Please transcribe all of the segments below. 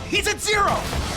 He's at 0!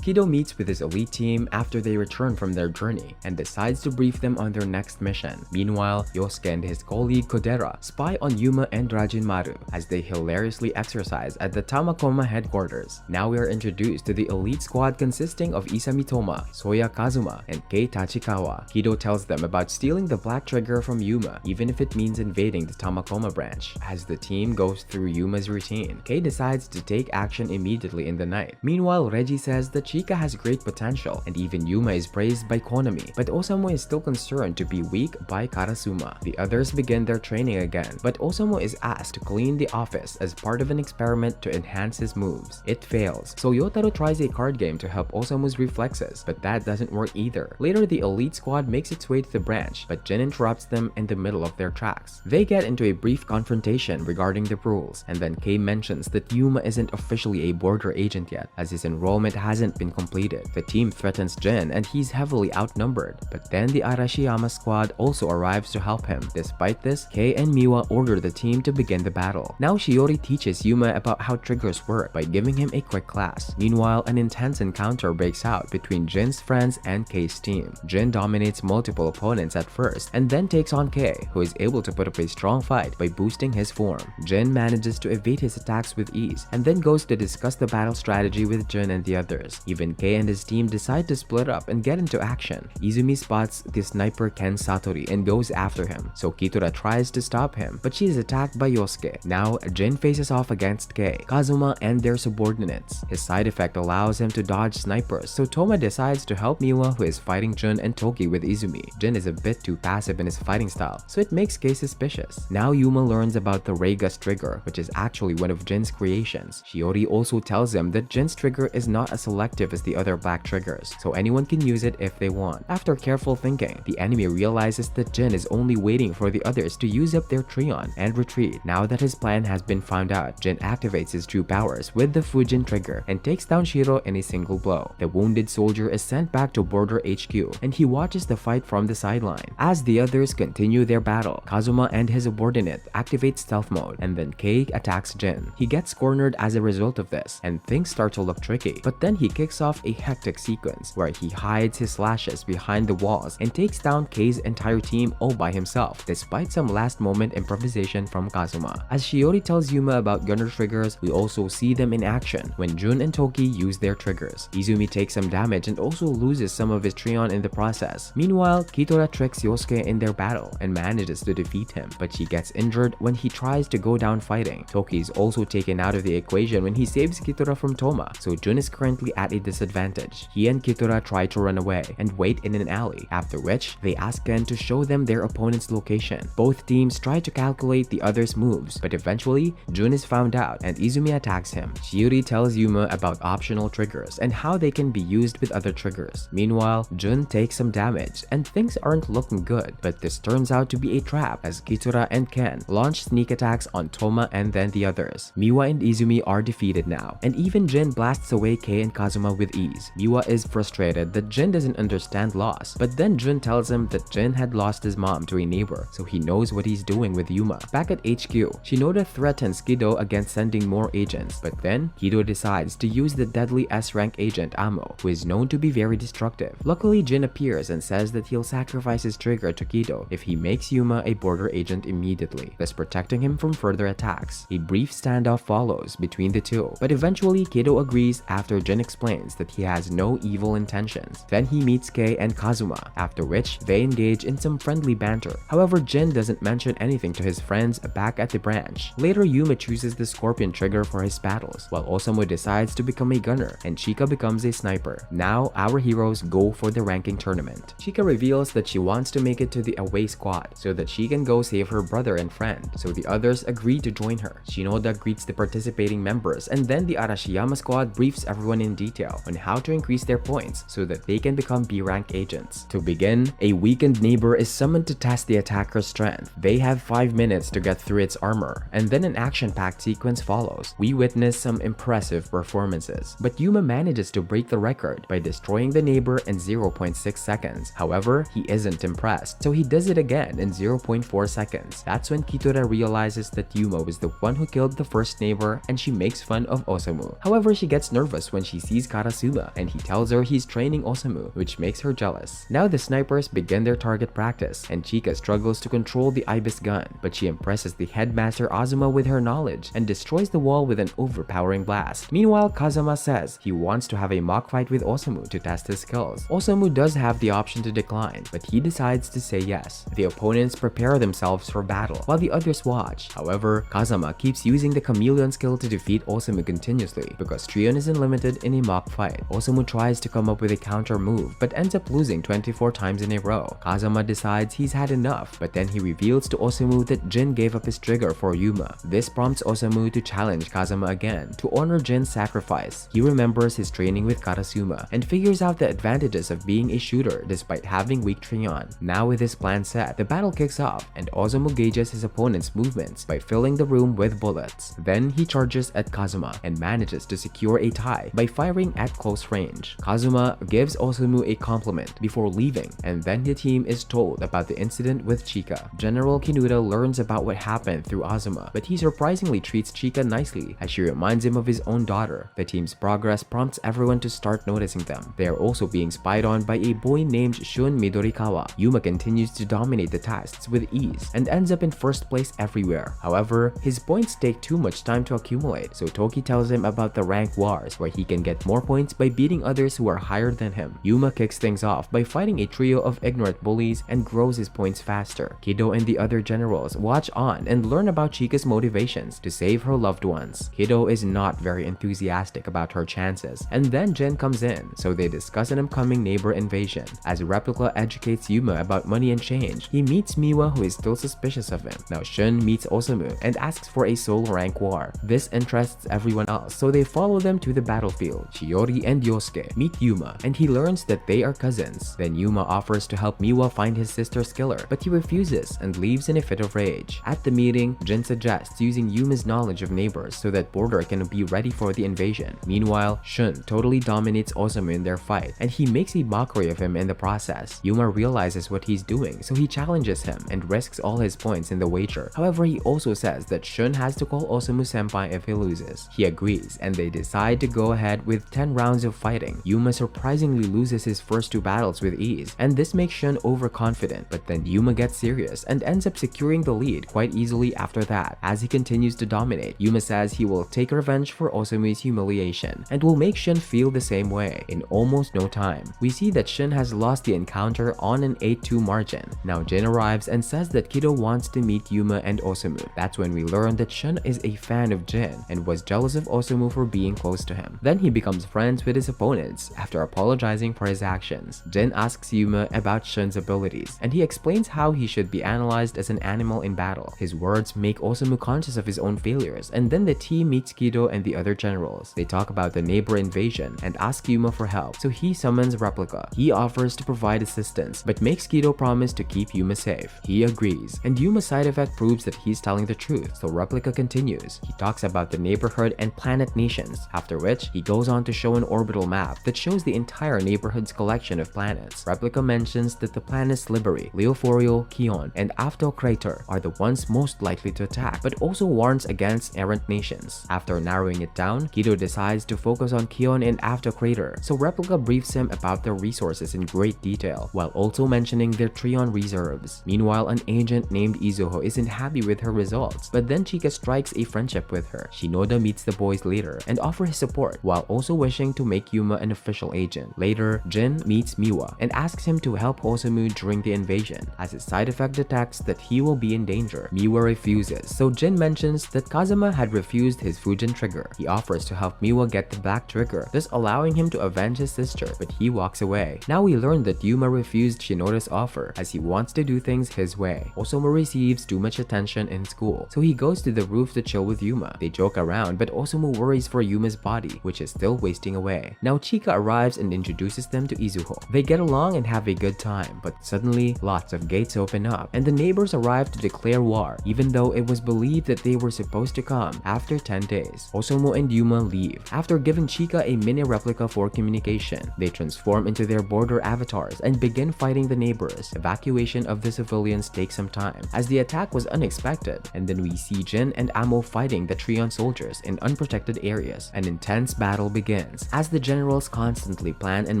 Kido meets with his elite team after they return from their journey and decides to brief them on their next mission. Meanwhile, Yosuke and his colleague Kodera spy on Yuma and Rajinmaru as they hilariously exercise at the Tamakoma headquarters. Now we are introduced to the elite squad consisting of Isami Toma, Soya Kazuma, and Kei Tachikawa. Kido tells them about stealing the black trigger from Yuma, even if it means invading the Tamakoma branch. As the team goes through Yuma's routine, Kei decides to take action immediately in the night. Meanwhile, Reggie says that Chika has great potential, and even Yuma is praised by Konami, but Osamu is still concerned to be weak by Karasuma. The others begin their training again, but Osamu is asked to clean the office as part of an experiment to enhance his moves. It fails, so Yotaro tries a card game to help Osamu's reflexes, but that doesn't work either. Later, the elite squad makes its way to the branch, but Jin interrupts them in the middle of their tracks. They get into a brief confrontation regarding the rules, and then Kei mentions that Yuma isn't officially a border agent yet, as his enrollment hasn't been completed. The team threatens Jin and he's heavily outnumbered, but then the Arashiyama squad also arrives to help him. Despite this, Kei and Miwa order the team to begin the battle. Now Shiori teaches Yuma about how triggers work by giving him a quick class. Meanwhile, an intense encounter breaks out between Jin's friends and Kei's team. Jin dominates multiple opponents at first and then takes on Kei, who is able to put up a strong fight by boosting his form. Jin manages to evade his attacks with ease and then goes to discuss the battle strategy with Jin and the others. Even Kei and his team decide to split up and get into action. Izumi spots the sniper Ken Satori and goes after him, so Kitora tries to stop him, but she is attacked by Yosuke. Now, Jin faces off against Kei, Kazuma, and their subordinates. His side effect allows him to dodge snipers, so Toma decides to help Miwa, who is fighting Jun and Toki with Izumi. Jin is a bit too passive in his fighting style, so it makes Kei suspicious. Now Yuma learns about the Ray Gust trigger, which is actually one of Jin's creations. Shiori also tells him that Jin's trigger is not as selective as the other black triggers, so anyone can use it if they want. After careful thinking, the enemy realizes that Jin is only waiting for the others to use up their Trion and retreat. Now that his plan has been found out, Jin activates his true powers with the Fujin trigger and takes down Shiro in a single blow. The wounded soldier is sent back to Border HQ, and he watches the fight from the sideline. As the others continue their battle, Kazuma and his subordinate activate stealth mode, and then Kei attacks Jin. He gets cornered as a result of this, and things start to look tricky, but then he kicks off a hectic sequence where he hides his slashes behind the walls and takes down Kei's entire team all by himself, despite some last-moment improvisation from Kazuma. As Shiori tells Yuma about gunner triggers, we also see them in action when Jun and Toki use their triggers. Izumi takes some damage and also loses some of his Trion in the process. Meanwhile, Kitora tricks Yosuke in their battle and manages to defeat him, but she gets injured when he tries to go down fighting. Toki is also taken out of the equation when he saves Kitora from Toma, so Jun is currently at a disadvantage. He and Kitora try to run away and wait in an alley, after which they ask Ken to show them their opponent's location. Both teams try to calculate the other's moves, but eventually Jun is found out and Izumi attacks him. Shiori tells Yuma about optional triggers and how they can be used with other triggers. Meanwhile, Jun takes some damage and things aren't looking good, but this turns out to be a trap as Kitora and Ken launch sneak attacks on Toma and then the others. Miwa and Izumi are defeated now, and even Jin blasts away Kei and Kazuma with ease. Miwa is frustrated that Jin doesn't understand loss, but then Jun tells him that Jin had lost his mom to a neighbor, so he knows what he's doing with Yuma. Back at HQ, Shinoda threatens Kido against sending more agents, but then Kido decides to use the deadly S-rank agent Amo, who is known to be very destructive. Luckily, Jin appears and says that he'll sacrifice his trigger to Kido if he makes Yuma a border agent immediately, thus protecting him from further attacks. A brief standoff follows between the two, but eventually Kido agrees after Jin explains that he has no evil intentions. Then he meets Kei and Kazuma, after which they engage in some friendly banter. However, Jin doesn't mention anything to his friends back at the branch. Later, Yuma chooses the Scorpion trigger for his battles, while Osamu decides to become a gunner and Chika becomes a sniper. Now, our heroes go for the ranking tournament. Chika reveals that she wants to make it to the away squad so that she can go save her brother and friend, so the others agree to join her. Shinoda greets the participating members, and then the Arashiyama squad briefs everyone in detail. tutorial on how to increase their points so that they can become B-rank agents. To begin, a weakened neighbor is summoned to test the attacker's strength. They have 5 minutes to get through its armor, and then an action-packed sequence follows. We witness some impressive performances, but Yuma manages to break the record by destroying the neighbor in 0.6 seconds. However, he isn't impressed, so he does it again in 0.4 seconds. That's when Kitora realizes that Yuma was the one who killed the first neighbor, and she makes fun of Osamu. However, she gets nervous when she sees Karasuma, and he tells her he's training Osamu, which makes her jealous. Now the snipers begin their target practice, and Chika struggles to control the Ibis gun, but she impresses the headmaster Azuma with her knowledge and destroys the wall with an overpowering blast. Meanwhile, Kazama says he wants to have a mock fight with Osamu to test his skills. Osamu does have the option to decline, but he decides to say yes. The opponents prepare themselves for battle, while the others watch. However, Kazama keeps using the chameleon skill to defeat Osamu continuously because Trion is unlimited in a mock fight. Osamu tries to come up with a counter move, but ends up losing 24 times in a row. Kazama decides he's had enough, but then he reveals to Osamu that Jin gave up his trigger for Yuma. This prompts Osamu to challenge Kazama again to honor Jin's sacrifice. He remembers his training with Karasuma and figures out the advantages of being a shooter despite having weak Trion. Now with his plan set, the battle kicks off and Osamu gauges his opponent's movements by filling the room with bullets. Then he charges at Kazuma and manages to secure a tie by firing at close range. Kazuma gives Osamu a compliment before leaving, and then the team is told about the incident with Chika. General Kinuta learns about what happened through Azuma, but he surprisingly treats Chika nicely as she reminds him of his own daughter. The team's progress prompts everyone to start noticing them. They are also being spied on by a boy named Shun Midorikawa. Yuma continues to dominate the tests with ease and ends up in first place everywhere. However, his points take too much time to accumulate, so Toki tells him about the rank wars where he can get more points by beating others who are higher than him. Yuma kicks things off by fighting a trio of ignorant bullies and grows his points faster. Kido and the other generals watch on and learn about Chika's motivations to save her loved ones. Kido is not very enthusiastic about her chances, and then Jin comes in, so they discuss an upcoming neighbor invasion. As Replica educates Yuma about money and change, he meets Miwa, who is still suspicious of him. Now Shun meets Osamu and asks for a solo rank war. This interests everyone else, so they follow them to the battlefield. Shiori and Yosuke meet Yuma, and he learns that they are cousins. Then Yuma offers to help Miwa find his sister's killer, but he refuses and leaves in a fit of rage. At the meeting, Jin suggests using Yuma's knowledge of neighbors so that Border can be ready for the invasion. Meanwhile, Shun totally dominates Osamu in their fight, and he makes a mockery of him in the process. Yuma realizes what he's doing, so he challenges him and risks all his points in the wager. However, he also says that Shun has to call Osamu senpai if he loses. He agrees, and they decide to go ahead with 10 rounds of fighting. Yuma surprisingly loses his first 2 battles with ease, and this makes Shun overconfident, but then Yuma gets serious and ends up securing the lead quite easily after that. As he continues to dominate, Yuma says he will take revenge for Osamu's humiliation and will make Shun feel the same way. In almost no time, we see that Shun has lost the encounter on an 8-2 margin. Now Jin arrives and says that Kido wants to meet Yuma and Osamu. That's when we learn that Shun is a fan of Jin and was jealous of Osamu for being close to him. Then he becomes friends with his opponents after apologizing for his actions. Jin asks Yuma about Shun's abilities, and he explains how he should be analyzed as an animal in battle. His words make Osamu conscious of his own failures, and then the team meets Kido and the other generals. They talk about the neighbor invasion and ask Yuma for help, so he summons Replica. He offers to provide assistance, but makes Kido promise to keep Yuma safe. He agrees, and Yuma's side effect proves that he's telling the truth, so Replica continues. He talks about the neighborhood and planet nations, after which he goes on to show an orbital map that shows the entire neighborhood's collection of planets. Replica mentions that the planets Liberi, Leoforio, Kion, and Afto Crater are the ones most likely to attack, but also warns against errant nations. After narrowing it down, Kido decides to focus on Kion and Afto Crater, so Replica briefs him about their resources in great detail, while also mentioning their Trion reserves. Meanwhile, an agent named Izuho isn't happy with her results, but then Chika strikes a friendship with her. Shinoda meets the boys later and offers his support, while also wishing to make Yuma an official agent. Later, Jin meets Miwa and asks him to help Osamu during the invasion, as his side effect detects that he will be in danger. Miwa refuses, so Jin mentions that Kazama had refused his Fujin trigger. He offers to help Miwa get the black trigger, thus allowing him to avenge his sister, but he walks away. Now we learn that Yuma refused Shinoda's offer as he wants to do things his way. Osamu receives too much attention in school, so he goes to the roof to chill with Yuma. They joke around, but Osamu worries for Yuma's body, which is still wasting away. Now Chika arrives and introduces them to Izuho. They get along and have a good time, but suddenly lots of gates open up and the neighbors arrive to declare war, even though it was believed that they were supposed to come after 10 days. Osamu and Yuma leave. After giving Chika a mini replica for communication, they transform into their border avatars and begin fighting the neighbors. Evacuation of the civilians takes some time, as the attack was unexpected, and then we see Jin and Amo fighting the Trion soldiers in unprotected areas. An intense battle begins, as the generals constantly plan and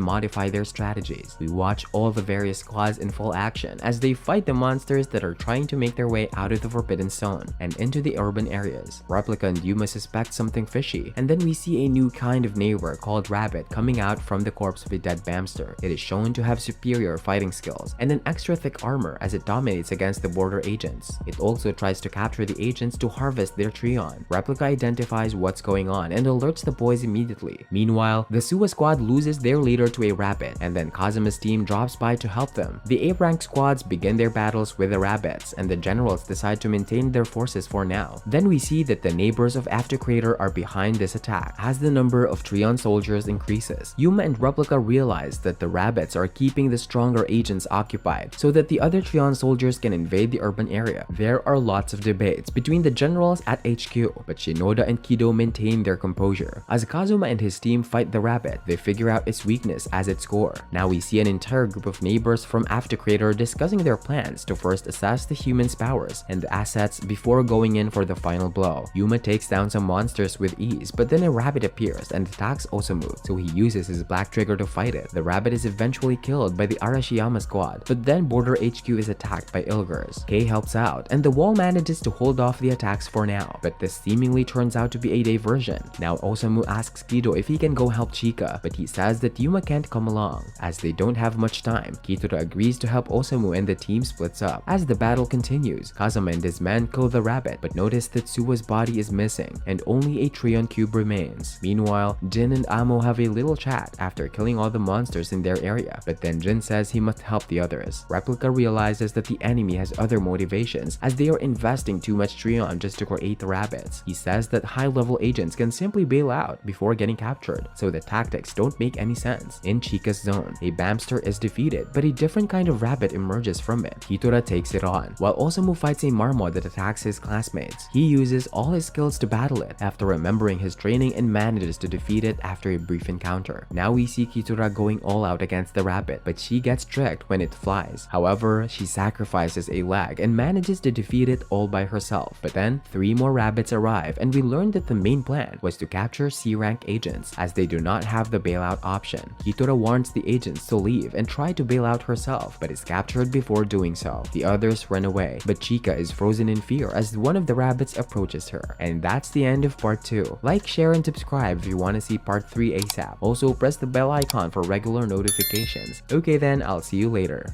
modify their strategies. We watch all the various squads in full action as they fight the monsters that are trying to make their way out of the Forbidden Zone and into the urban areas. Replica and Yuma suspect something fishy, and then we see a new kind of neighbor called Rabbit coming out from the corpse of a dead Bamster. It is shown to have superior fighting skills and an extra thick armor as it dominates against the border agents. It also tries to capture the agents to harvest their Trion. Replica identifies what's going on and alerts the boys immediately. Meanwhile, the Suwa squad loses their leader to a Rabbit, and then Kazuma's team drops by to help them. The A-rank squads begin their battles with the Rabbits, and the generals decide to maintain their forces for now. Then we see that the neighbors of After Crater are behind this attack as the number of Trion soldiers increases. Yuma and Replica realize that the Rabbits are keeping the stronger agents occupied so that the other Trion soldiers can invade the urban area. There are lots of debates between the generals at HQ, but Shinoda and Kido maintain their composure. As Kazuma and his team fight the Rabbit, they figure out its weakness as its core. Now we see an entire group of neighbors from After Crater discussing their plans to first assess the humans' powers and the assets before going in for the final blow. Yuma takes down some monsters with ease, but then a Rabbit appears and attacks Osamu, so he uses his black trigger to fight it. The Rabbit is eventually killed by the Arashiyama squad, but then Border HQ is attacked by Ilgers. Kei helps out, and the wall manages to hold off the attacks for now, but this seemingly turns out to be a diversion. Now Osamu asks Kido if he can go help Chika, but he says that Yuma can't come along. As they don't have much time, Kitora agrees to help Osamu and the team splits up. As the battle continues, Kazuma and his men kill the Rabbit, but notice that Suwa's body is missing and only a Trion cube remains. Meanwhile, Jin and Amo have a little chat after killing all the monsters in their area, but then Jin says he must help the others. Replica realizes that the enemy has other motivations as they are investing too much Trion just to create the Rabbits. He says that high-level agents can simply bail out before getting captured, so the tactics don't make any sense. In Chika's zone, a Bamster is defeated, but a different kind of Rabbit emerges from it. Kitora takes it on, while Osamu fights a Marmot that attacks his classmates. He uses all his skills to battle it after remembering his training and manages to defeat it after a brief encounter. Now we see Kitora going all out against the Rabbit, but she gets tricked when it flies. However, she sacrifices a leg and manages to defeat it all by herself. But then, 3 more Rabbits arrive, and we learn that the main plan was to capture C-rank agents, as they do not have the bailout option. Kitora warns the agents to leave and try to bail out herself, but is captured before doing so. The others run away, but Chika is frozen in fear as one of the Rabbits approaches her. And that's the end of part 2. Like, share, and subscribe if you want to see part 3 ASAP. Also, press the bell icon for regular notifications. Okay then, I'll see you later.